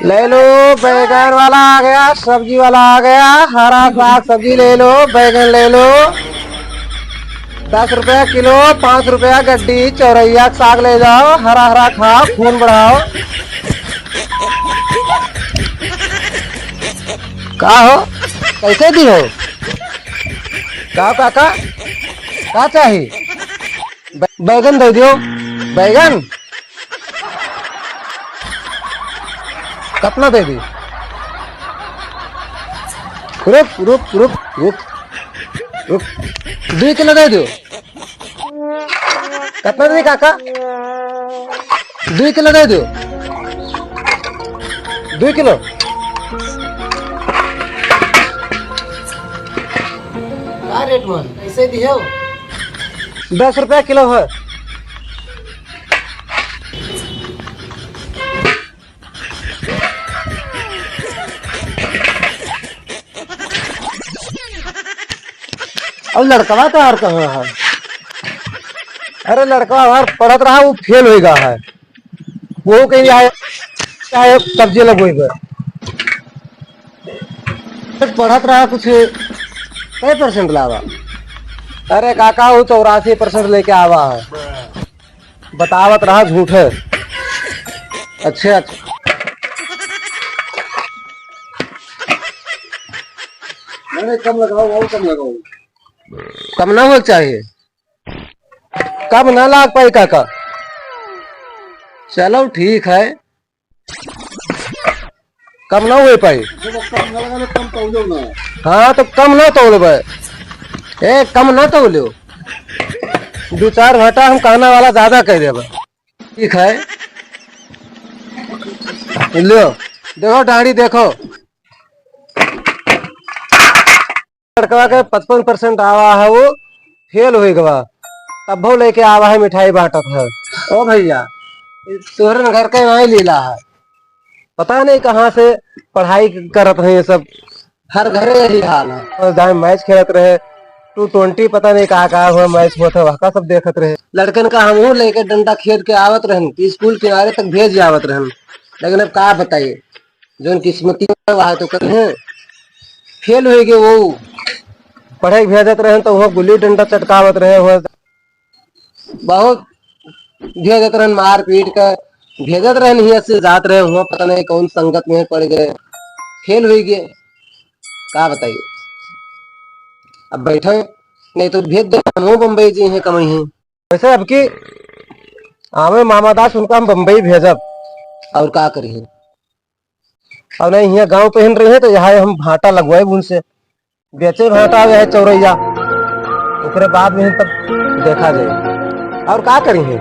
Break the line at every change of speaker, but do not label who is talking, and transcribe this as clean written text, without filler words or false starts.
ले लो, बैगन वाला आ गया, सब्जी वाला आ गया, हरा साग सब्जी ले लो, बैगन ले लो। 10 रुपया किलो, 5 रुपया गड्डी। चौरैया का साग ले जाओ, हरा हरा खाओ, खून बढ़ाओ। का हो, कैसे दी हो? का काका, का चाहिए? बैगन दे दियो। बैगन कितना दे दी? रुक रुक रुक रुक रुक, 2 किलो दे दो। कितना दे काका? 2 किलो दे दो। 2 किलो क्या रेट में कैसे दियो? 10 रुपया किलो है। और लड़कवा तो और कहाँ है? अरे लड़का और पढ़त रहा, वो फेल हो गया है। वो कहीं आए चाहे सब्जी लगोई पर पढ़त रहा कुछ कई परसेंट लावा। अरे काका वो 84% लेके आवा है। बतावत रहा झूठ है। अच्छा अच्छा, नहीं कम लगाओ, और कम लगाओ। कम ना हो चाहिए, कम ना लाग पाई काका। चलो ठीक है, कम ना हो पाई। हाँ तो कम ना तोल भाई, कम ना तोलो। 2-4 घंटा हम कहना वाला ज्यादा कह दे। ठीक है, लो देखो दाढ़ी देखो। लड़कवा के 55% आवा है, वो फेल हो गवा, तब वो लेके आवा है मिठाई बांटत है। ओ भैया, तोहरन घर के वहीं लीला है, पता नहीं कहाँ से पढ़ाई करत है ये सब। हर घरे यही हाल है। और जहाँ मैच खेलत रहे 220, पता नहीं कहाँ हुआ मैच हुआ था, वहाँ सब देखत रहे। लड़कन का हम लेके डंडा खेल के आवत रहन, स्कूल किनारे तक भेज आवत रहन। लेकिन अब कहा बताइए, जो किस्मती वहाँ तो करे फेल हो गए। वो पढ़ाई भेजत रहे तो वह गुल्ली डंडा चटकावत रहे, वह बहुत भेजत रहन, मार पीट कर भेजत रहन। ही से जात रहे हुआ, पता नहीं कौन संगत में पड़ गए, फेल हो गए। क्या बताइए, अब बैठे नहीं तो भेज दे, हम बम्बई जी हैं कमाई हैं। वैसे अब की आवे मामा दास, उनका हम बम्बई भेजब और क्या करिए। और नहीं यहाँ गांव पहन रही है तो यहाँ हम भाटा लगवाए उनसे, बेचे भाटा है चौरैया। उसके बाद में तब देखा जाए और क्या करेंगे।